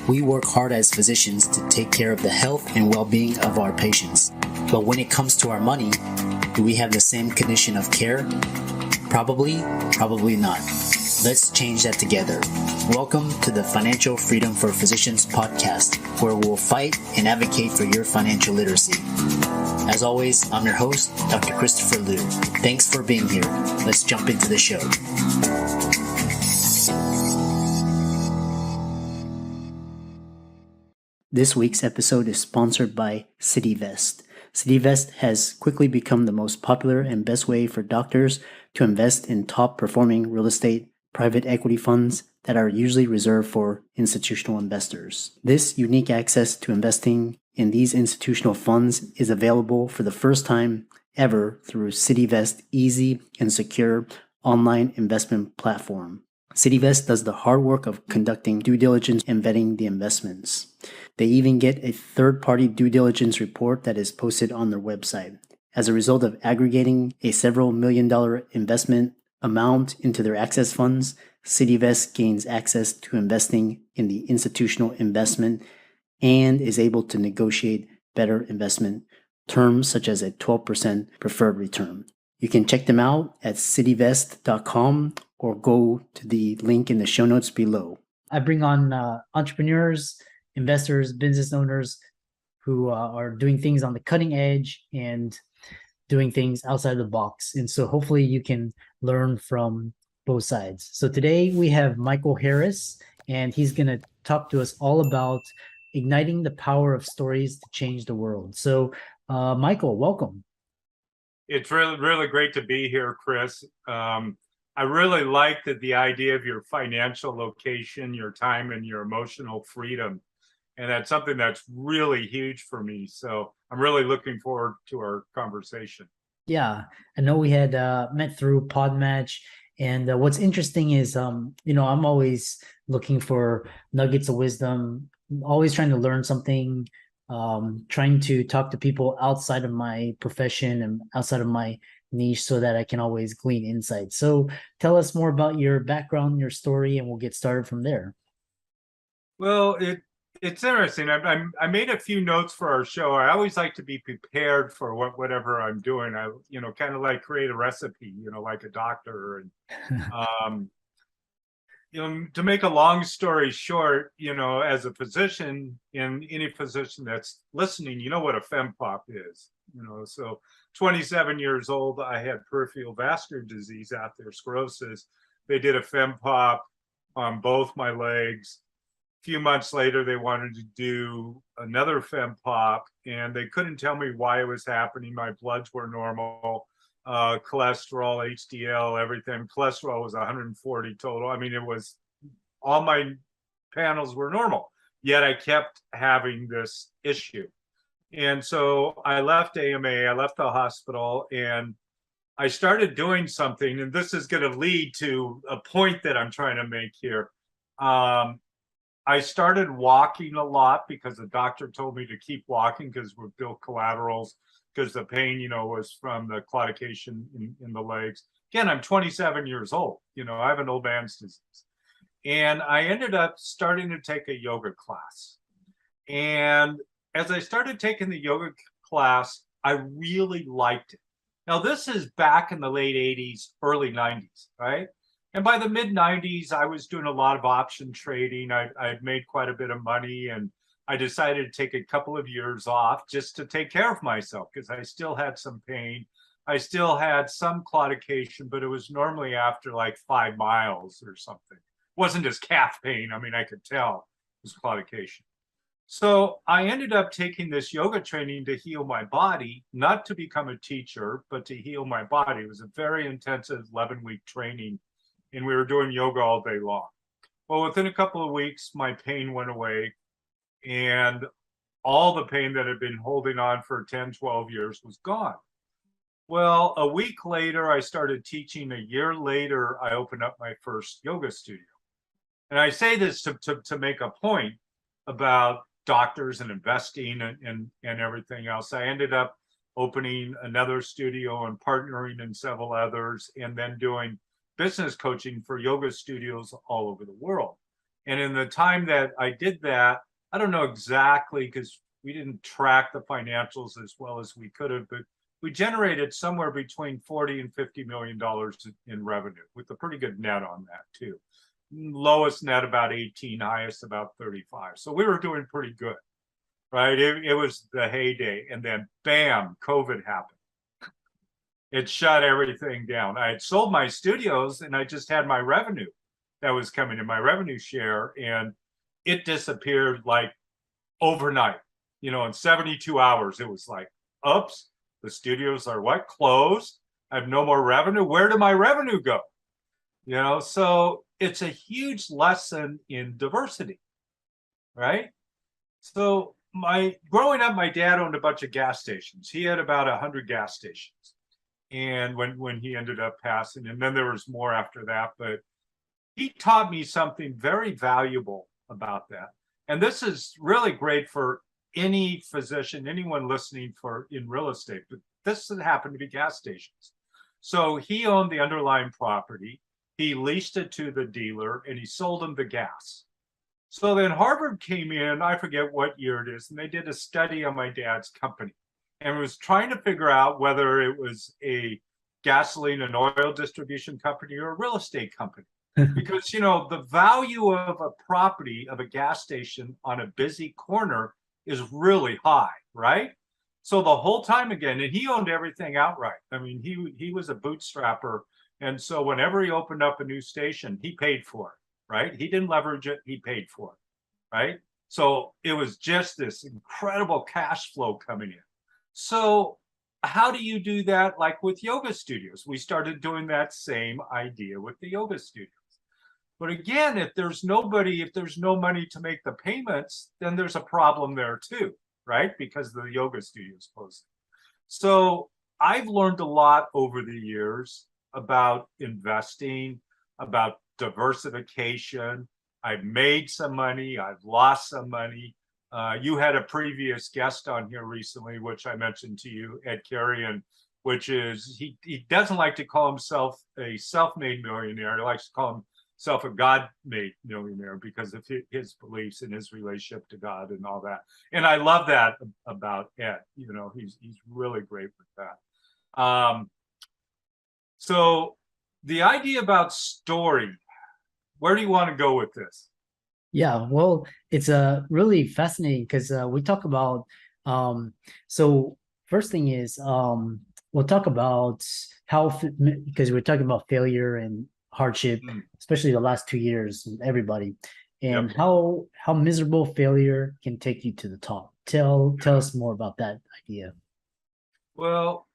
We work hard as physicians to take care of the health and well-being of our patients. But when it comes to our money, do we have the same condition of care? Probably not. Let's change that together. Welcome to the Financial Freedom for Physicians podcast, where we'll fight and advocate for your financial literacy. As always, I'm your host, Dr. Christopher Liu. Thanks for being here. Let's jump into the show. This week's episode is sponsored by CityVest. CityVest has quickly become the most popular and best way for doctors to invest in top-performing real estate private equity funds that are usually reserved for institutional investors. This unique access to investing in these institutional funds is available for the first time ever through CityVest's easy and secure online investment platform. CityVest does the hard work of conducting due diligence and vetting the investments. They even get a third-party due diligence report that is posted on their website. As a result of aggregating a several $million investment amount into their access funds, CityVest gains access to investing in the institutional investment and is able to negotiate better investment terms such as a 12% preferred return. You can check them out at cityvest.com or go to the link in the show notes below. I bring on entrepreneurs, investors, business owners who are doing things on the cutting edge and doing things outside the box. And so hopefully you can learn from both sides. So today we have Michael Harris, and he's going to talk to us all about igniting the power of stories to change the world. So Michael, welcome. It's really great to be here, Chris. I really like the idea of your financial location, your time, and your emotional freedom. And that's something that's really huge for me. So I'm really looking forward to our conversation. Yeah, I know we had met through Podmatch. And what's interesting is, I'm always looking for nuggets of wisdom, always trying to learn something, trying to talk to people outside of my profession and outside of my niche so that I can always glean insights. So tell us more about your background, your story, and we'll get started from there. Well, it's interesting. I made a few notes for our show. I always like to be prepared for whatever I'm doing. I kind of like create a recipe, like a doctor. And to make a long story short, as a physician, and any physician that's listening, you know what a fempop is. So 27 years old, I had peripheral vascular disease, atherosclerosis. They did a fempop on both my legs. Few months later, they wanted to do another fempop, and they couldn't tell me why it was happening. My bloods were normal, cholesterol, HDL, everything. Cholesterol was 140 total. I mean, it was all my panels were normal, yet I kept having this issue. And so I left AMA, I left the hospital, and I started doing something, and this is going to lead to a point that I'm trying to make here. I started walking a lot because the doctor told me to keep walking because we built collaterals, because the pain, was from the claudication in the legs. Again, I'm 27 years old. I have an old man's disease. And I ended up starting to take a yoga class. And as I started taking the yoga class, I really liked it. Now, this is back in the late 80s, early 90s, right? And by the mid 90s, I was doing a lot of option trading. I'd made quite a bit of money, and I decided to take a couple of years off just to take care of myself because I still had some pain. I still had some claudication, but it was normally after like 5 miles or something. It wasn't just calf pain. I mean, I could tell it was claudication. So I ended up taking this yoga training to heal my body, not to become a teacher, but to heal my body. It was a very intensive 11-week training, and we were doing yoga all day long. Well, within a couple of weeks, my pain went away, and all the pain that had been holding on for 10, 12 years was gone. Well, a week later, I started teaching. A year later, I opened up my first yoga studio. And I say this to make a point about doctors and investing and everything else. I ended up opening another studio and partnering in several others, and then doing business coaching for yoga studios all over the world. And in the time that I did that, I don't know exactly because we didn't track the financials as well as we could have, but we generated somewhere between 40 and $50 million in revenue with a pretty good net on that too. Lowest net about 18, highest about 35. So we were doing pretty good, right? It was the heyday. And then bam, COVID happened. It shut everything down. I had sold my studios and I just had my revenue that was coming in, my revenue share, and it disappeared like overnight. In 72 hours, it was like, oops, the studios are what? Closed. I have no more revenue. Where did my revenue go? So it's a huge lesson in diversity, right? So growing up, my dad owned a bunch of gas stations. He had about 100 gas stations. And when he ended up passing, and then there was more after that, but he taught me something very valuable about that. And this is really great for any physician, anyone listening in real estate, but this happened to be gas stations. So he owned the underlying property, he leased it to the dealer, and he sold him the gas. So then Harvard came in, I forget what year it is, and they did a study on my dad's company and was trying to figure out whether it was a gasoline and oil distribution company or a real estate company. Because, the value of a property, of a gas station on a busy corner is really high, right? So the whole time again, and he owned everything outright. I mean, he was a bootstrapper. And so whenever he opened up a new station, he paid for it, right? He didn't leverage it, he paid for it, right? So it was just this incredible cash flow coming in. So how do you do that? Like with yoga studios, we started doing that same idea with the yoga studios. But again, if there's no money to make the payments, then there's a problem there too, right? Because the yoga studio is closing. So I've learned a lot over the years about investing, about diversification. I've made some money, I've lost some money. You had a previous guest on here recently, which I mentioned to you, Ed Carrion, which is, he doesn't like to call himself a self-made millionaire. He likes to call himself a God-made millionaire because of his beliefs and his relationship to God and all that. And I love that about Ed. He's really great with that. So the idea about story, where do you want to go with this? Yeah, well, it's really fascinating because we talk about so first thing is we'll talk about how because we're talking about failure and hardship, especially the last 2 years, everybody, and how miserable failure can take you to the top. Tell us more about that idea. Well,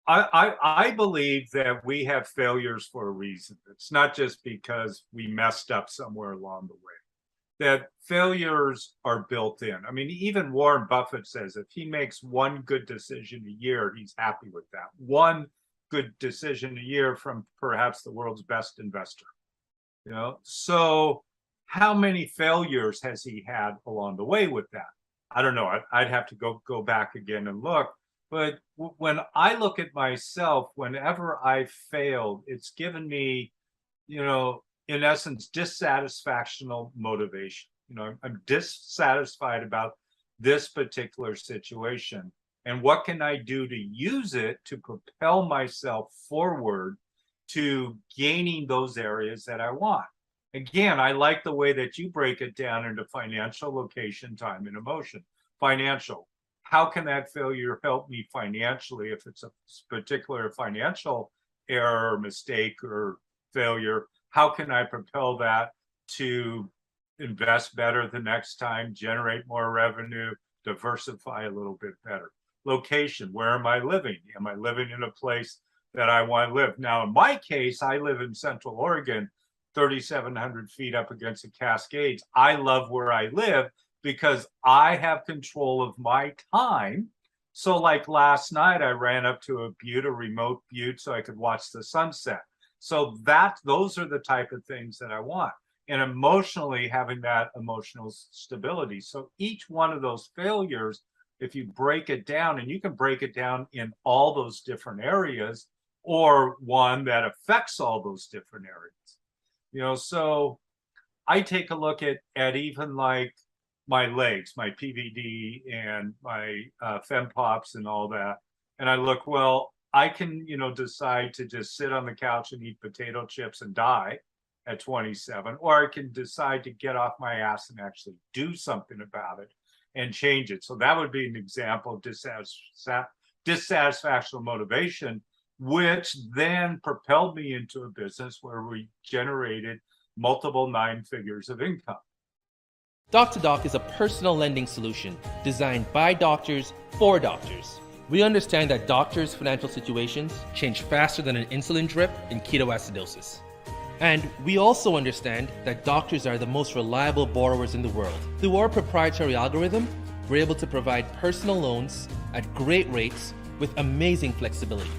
I believe that we have failures for a reason. It's not just because we messed up somewhere along the way. That failures are built in. I mean, even Warren Buffett says if he makes one good decision a year, he's happy with that. One good decision a year from perhaps the world's best investor. So how many failures has he had along the way with that? I don't know. I'd have to go back again and look. But when I look at myself, whenever I failed, it's given me, in essence, dissatisfactional motivation. I'm dissatisfied about this particular situation. And what can I do to use it to propel myself forward to gaining those areas that I want? Again, I like the way that you break it down into financial, location, time, and emotion. Financial. How can that failure help me financially if it's a particular financial error, mistake, or failure? How can I propel that to invest better the next time, generate more revenue, diversify a little bit better? Location, where am I living? Am I living in a place that I want to live? Now, in my case, I live in Central Oregon, 3,700 feet up against the Cascades. I love where I live because I have control of my time. So like last night, I ran up to a remote butte so I could watch the sunset. So those are the type of things that I want. And emotionally, having that emotional stability. So each one of those failures, if you break it down, and you can break it down in all those different areas, or one that affects all those different areas. So I take a look at even like my legs, my PVD and my FemPops and all that. And I look, well, I can, decide to just sit on the couch and eat potato chips and die at 27, or I can decide to get off my ass and actually do something about it and change it. So that would be an example of dissatisfaction motivation, which then propelled me into a business where we generated multiple 9 figures of income. Doc to Doc is a personal lending solution designed by doctors for doctors. We understand that doctors' financial situations change faster than an insulin drip in ketoacidosis. And we also understand that doctors are the most reliable borrowers in the world. Through our proprietary algorithm, we're able to provide personal loans at great rates with amazing flexibility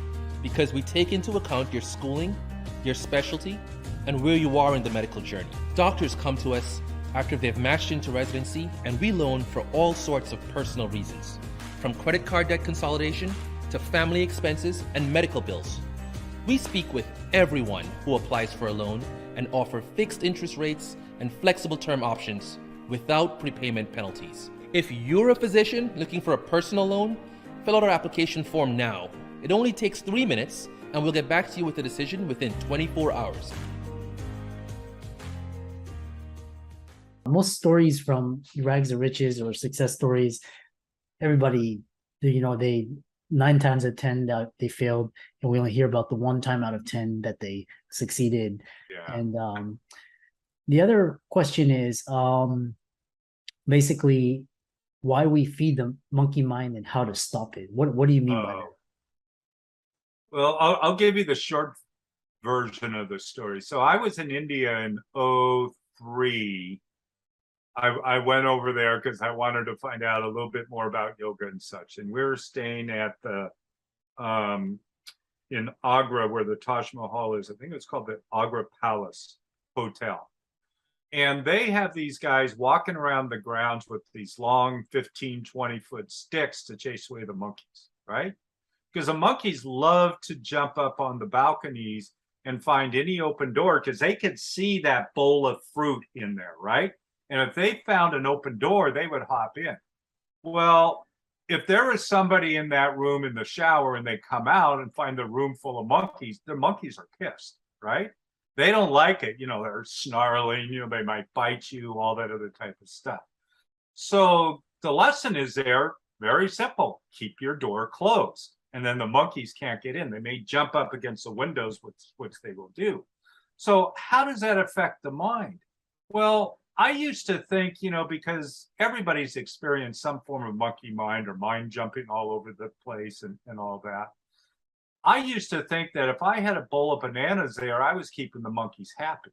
because we take into account your schooling, your specialty, and where you are in the medical journey. Doctors come to us after they've matched into residency, and we loan for all sorts of personal reasons, from credit card debt consolidation to family expenses and medical bills. We speak with everyone who applies for a loan and offer fixed interest rates and flexible term options without prepayment penalties. If you're a physician looking for a personal loan, fill out our application form now. It only takes 3 minutes, and we'll get back to you with a decision within 24 hours. Most stories from rags to riches or success stories, everybody, they 9 times out of 10 that they failed, and we only hear about the 1 time out of 10 that they succeeded. Yeah. And the other question is basically why we feed the monkey mind and how to stop it. What do you mean by that? Well, I'll give you the short version of the story. So I was in India in 2003. I went over there because I wanted to find out a little bit more about yoga and such. And we were staying at the in Agra, where the Taj Mahal is. I think it's called the Agra Palace Hotel. And they have these guys walking around the grounds with these long 15, 20-foot sticks to chase away the monkeys, right? Because the monkeys love to jump up on the balconies and find any open door because they could see that bowl of fruit in there, right? And if they found an open door, they would hop in. Well, if there is somebody in that room in the shower and they come out and find the room full of monkeys, the monkeys are pissed, right? They don't like it. They're snarling, they might bite you, all that other type of stuff. So the lesson is there, very simple. Keep your door closed. And then the monkeys can't get in. They may jump up against the windows, which they will do. So how does that affect the mind? Well, I used to think, because everybody's experienced some form of monkey mind or mind jumping all over the place and all that. I used to think that if I had a bowl of bananas there, I was keeping the monkeys happy,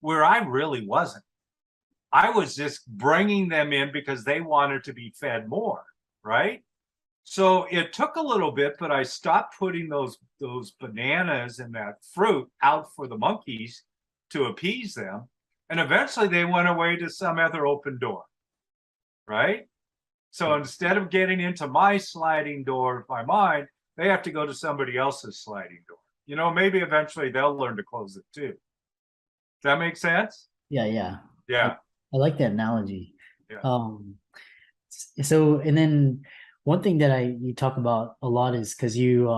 where I really wasn't. I was just bringing them in because they wanted to be fed more, right? So it took a little bit, but I stopped putting those bananas and that fruit out for the monkeys to appease them. And eventually they went away to some other open door, right? So instead of getting into my sliding door of my mind, they have to go to somebody else's sliding door. Maybe eventually they'll learn to close it too. Does that make sense? Yeah. Yeah. I like that analogy. Yeah. So, and then one thing that you talk about a lot is because you've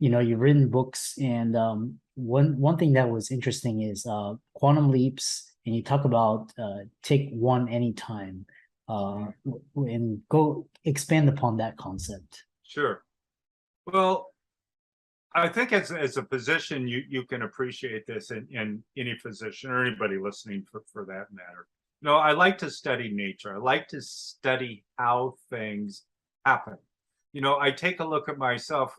written books, and one thing that was interesting is quantum leaps, and you talk about take one anytime, and go expand upon that concept. Sure. Well, I think as a physician, you can appreciate this in any physician or anybody listening for that matter. I like to study nature. I like to study how things happen. I take a look at myself.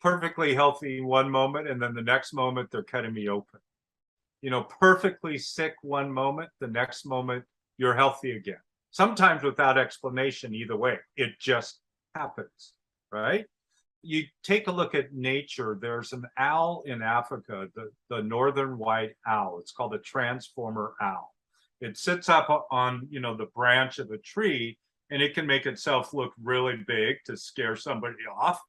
Perfectly healthy in one moment, and then the next moment they're cutting me open. Perfectly sick one moment, the next moment you're healthy again. Sometimes without explanation either way. It just happens, right? You take a look at nature. There's an owl in Africa, the northern white owl. It's called a transformer owl. It sits up on, the branch of a tree, and it can make itself look really big to scare somebody off,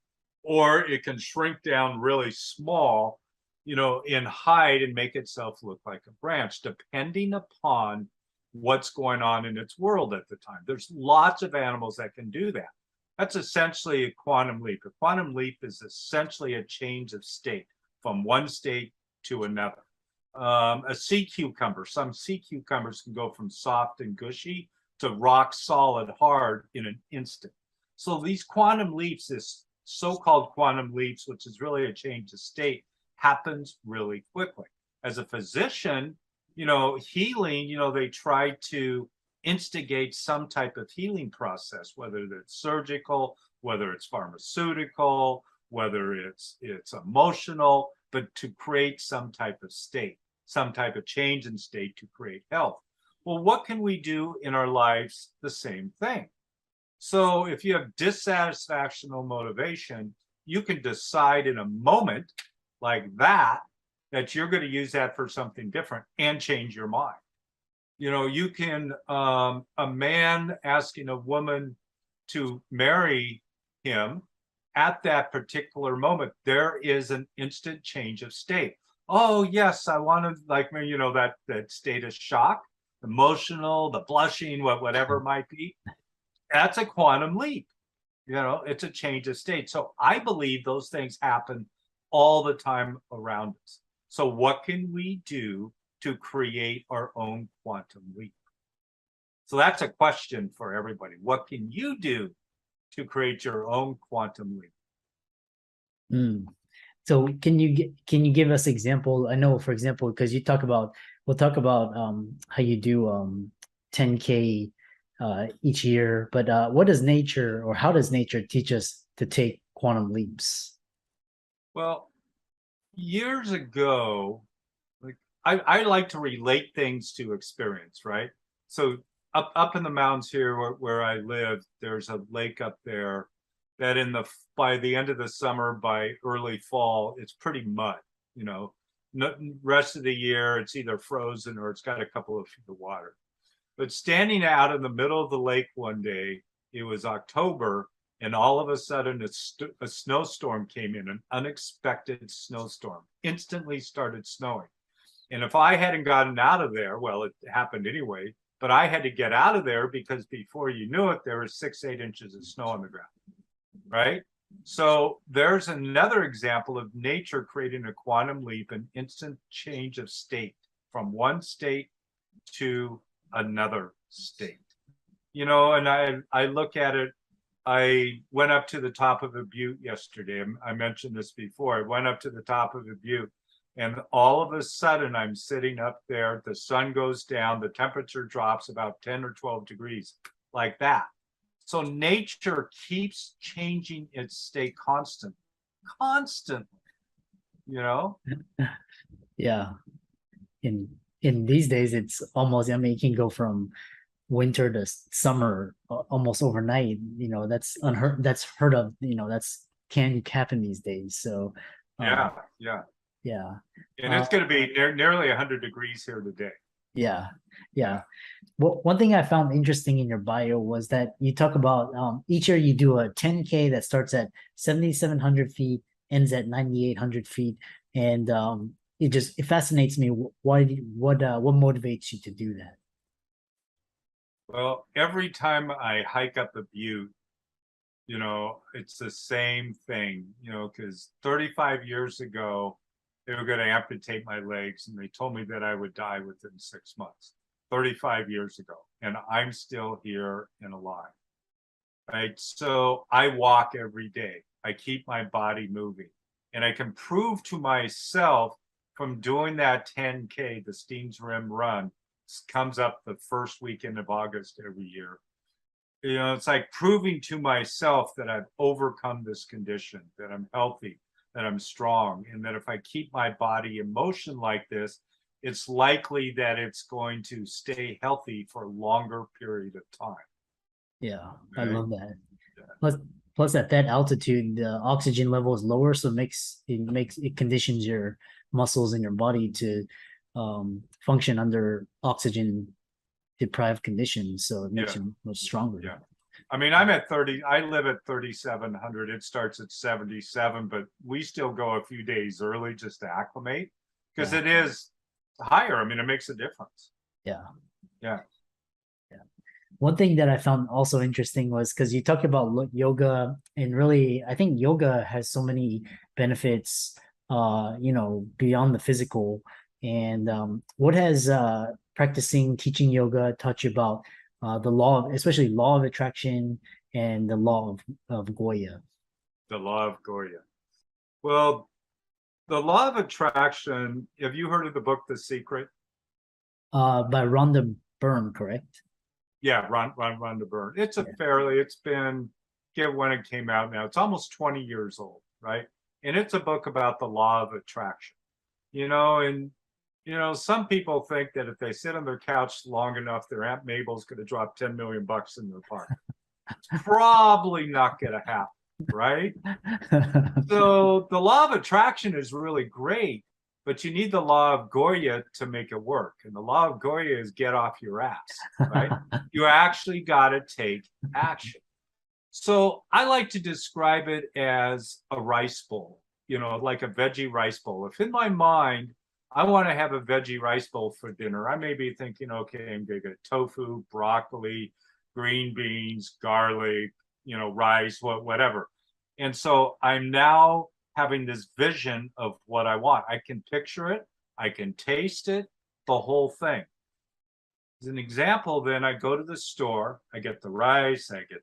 or it can shrink down really small in height and make itself look like a branch, depending upon what's going on in its world at the time. There's lots of animals that can do that. That's essentially a quantum leap. A quantum leap is essentially a change of state from one state to another. A sea cucumber, some sea cucumbers can go from soft and gushy to rock solid hard in an instant. So these quantum leaps, this so-called quantum leaps, which is really a change of state, happens really quickly. As a physician, healing, they try to instigate some type of healing process, whether it's surgical, whether it's pharmaceutical, whether it's emotional, but to create some type of state, some type of change in state to create health. Well, what can we do in our lives? The same thing. So if you have dissatisfaction or motivation, you can decide in a moment like that you're going to use that for something different and change your mind. You can, a man asking a woman to marry him, at that particular moment, there is an instant change of state. Oh, yes, I want to, that state of shock, emotional, the blushing, whatever it might be. That's a quantum leap. It's a change of state. So I believe those things happen all the time around us. So what can we do to create our own quantum leap? So that's a question for everybody. What can you do to create your own quantum leap? So can you give us example? I know, for example, because we'll talk about how you do 10K each year, but what does nature, or how does nature teach us to take quantum leaps? Well, years ago, I like to relate things to experience, right? So up in the mountains here where I live, there's a lake up there that by the end of the summer, by early fall, it's pretty mud. Rest of the year it's either frozen or it's got a couple of feet of water. But standing out in the middle of the lake one day, it was October, and all of a sudden a snowstorm came in, an unexpected snowstorm. Instantly started snowing. And if I hadn't gotten out of there, well, it happened anyway, but I had to get out of there because before you knew it, there was 6-8 inches of snow on the ground, right? So there's another example of nature creating a quantum leap, an instant change of state from one state to another state. And I look at it, I went up to the top of a butte yesterday. I mentioned this before. I went up to the top of a butte, and all of a sudden I'm sitting up there, the sun goes down, the temperature drops about 10 or 12 degrees, like that. So nature keeps changing its state constantly. Yeah. In these days, it's almost, it can go from winter to summer almost overnight. That's heard of. That's can happen these days. So yeah. And it's going to be nearly 100 degrees here today. Yeah. Well, one thing I found interesting in your bio was that you talk about each year you do a 10K that starts at 7,700 feet, ends at 9,800 feet, and it fascinates me. What motivates you to do that? Well, every time I hike up a butte, it's the same thing, because 35 years ago, they were going to amputate my legs, and they told me that I would die within 6 months, 35 years ago, and I'm still here and alive, right? So I walk every day. I keep my body moving, and I can prove to myself from doing that 10K, the Steens Rim Run, comes up the first weekend of August every year. It's like proving to myself that I've overcome this condition, that I'm healthy, that I'm strong, and that if I keep my body in motion like this, it's likely that it's going to stay healthy for a longer period of time. Yeah, right? I love that. Yeah. Plus at that altitude, the oxygen level is lower, so it conditions your muscles in your body to function under oxygen deprived conditions, so it makes you much stronger. Yeah. I mean, I'm at 30, I live at 3,700. It starts at 77, but we still go a few days early just to acclimate because Yeah. it is higher. I mean, it makes a difference. Yeah. Yeah. One thing that I found also interesting was because you talked about yoga, and really, I think yoga has so many benefits, beyond the physical. And what has practicing, teaching yoga taught you about the law of, especially law of attraction and the law of Goya? The law of Goya. Well, the law of attraction, have you heard of the book, The Secret? By Rhonda Byrne, correct? Yeah, Rhonda Byrne. It's a Yeah. fairly, it's been, get when it came out now, it's almost 20 years old, right? And it's a book about the law of attraction, and some people think that if they sit on their couch long enough, their Aunt Mabel's going to drop 10 million bucks in their pocket. It's probably not going to happen, right? So the law of attraction is really great, but you need the law of Goya to make it work. And the law of Goya is get off your ass, right? You actually got to take action. So I like to describe it as a rice bowl, like a veggie rice bowl. If in my mind, I want to have a veggie rice bowl for dinner, I may be thinking, okay, I'm going to get tofu, broccoli, green beans, garlic, rice, whatever. And so I'm now having this vision of what I want. I can picture it, I can taste it, the whole thing. As an example, then I go to the store, I get the rice, I get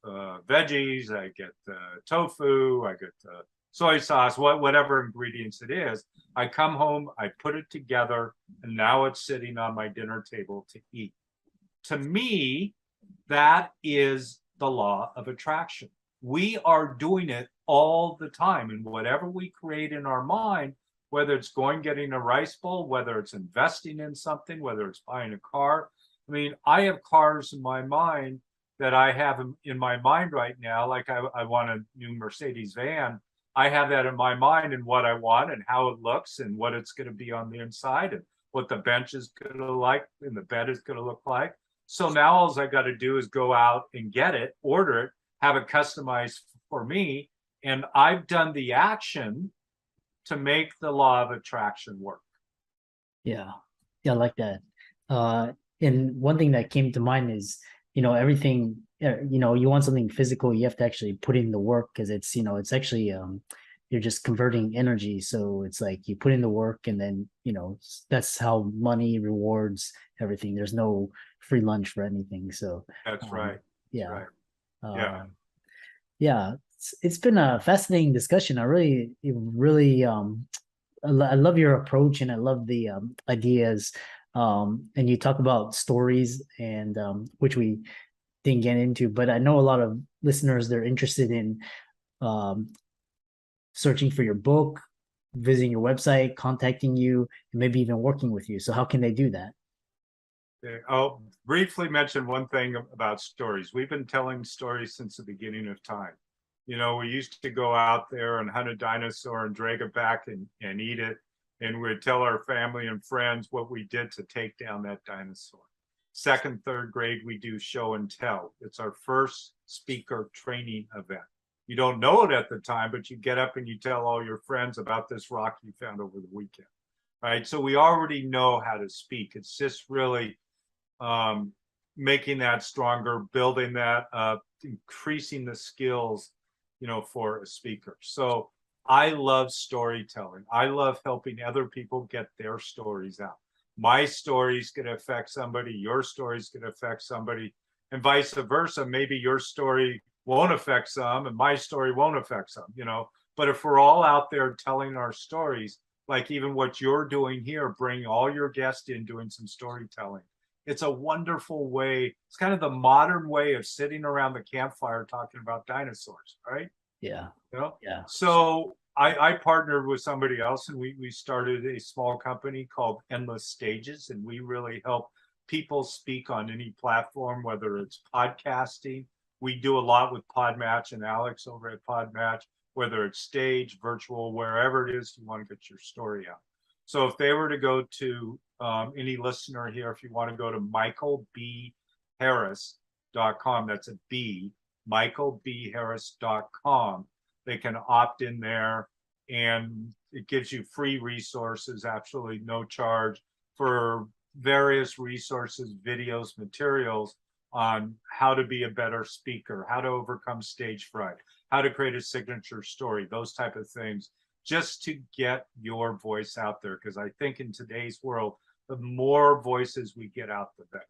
the veggies, I get the tofu, I get the soy sauce, whatever ingredients it is. I come home, I put it together, and now it's sitting on my dinner table to eat. To me, that is the law of attraction. We are doing it all the time. And whatever we create in our mind, whether it's getting a rice bowl, whether it's investing in something, whether it's buying a car. I mean, I have cars in my mind that I have in my mind right now. Like I want a new Mercedes van. I have that in my mind and what I want and how it looks and what it's going to be on the inside and what the bench is going to look like and the bed is going to look like. So now all I got to do is go out and get it, order it, have it customized for me. And I've done the action to make the law of attraction work. Yeah. Yeah, I like that. And one thing that came to mind is, everything, you want something physical, you have to actually put in the work because it's actually, you're just converting energy. So it's like you put in the work and then, that's how money rewards everything. There's no free lunch for anything. So that's right. Yeah. That's right. Yeah. It's been a fascinating discussion. I really, I love your approach and I love the ideas. And you talk about stories and which we didn't get into, but I know a lot of listeners, they're interested in searching for your book, visiting your website, contacting you, and maybe even working with you. So how can they do that? I'll briefly mention one thing about stories. We've been telling stories since the beginning of time. We used to go out there and hunt a dinosaur and drag it back and eat it. And we'd tell our family and friends what we did to take down that dinosaur. Second, third grade, we do show and tell. It's our first speaker training event. You don't know it at the time, but you get up and you tell all your friends about this rock you found over the weekend, right? So we already know how to speak. It's just really making that stronger, building that up, increasing the skills, for a speaker. So I love storytelling. I love helping other people get their stories out. My story is going to affect somebody, your story is going to affect somebody, and vice versa. Maybe your story won't affect some and my story won't affect some, But if we're all out there telling our stories, like even what you're doing here, bringing all your guests in, doing some storytelling, it's a wonderful way. It's kind of the modern way of sitting around the campfire talking about dinosaurs, right? Yeah. Yeah. So I partnered with somebody else and we started a small company called Endless Stages. And we really help people speak on any platform, whether it's podcasting. We do a lot with Podmatch and Alex over at Podmatch, whether it's stage, virtual, wherever it is you want to get your story out. So if they were to go to any listener here, if you want to go to Michael B. Harris, michaelbharris.com. That's a B, michaelbharris.com. They can opt in there, and it gives you free resources, absolutely no charge, for various resources, videos, materials on how to be a better speaker, how to overcome stage fright, how to create a signature story, those type of things, just to get your voice out there. Because I think in today's world, the more voices we get out, the better.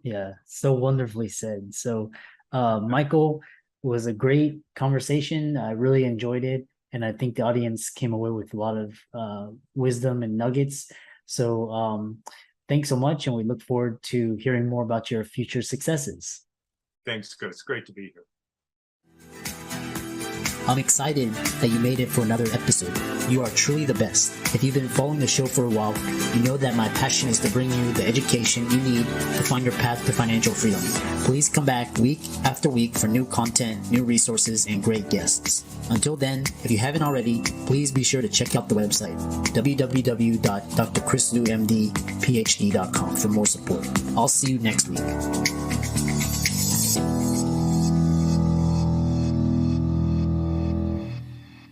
Yeah, so wonderfully said. So, Michael, it was a great conversation. I really enjoyed it, and I think the audience came away with a lot of wisdom and nuggets. So, thanks so much, and we look forward to hearing more about your future successes. Thanks, Chris. Great to be here. I'm excited that you made it for another episode. You are truly the best. If you've been following the show for a while, you know that my passion is to bring you the education you need to find your path to financial freedom. Please come back week after week for new content, new resources, and great guests. Until then, if you haven't already, please be sure to check out the website, www.drchrislewmdphd.com, for more support. I'll see you next week.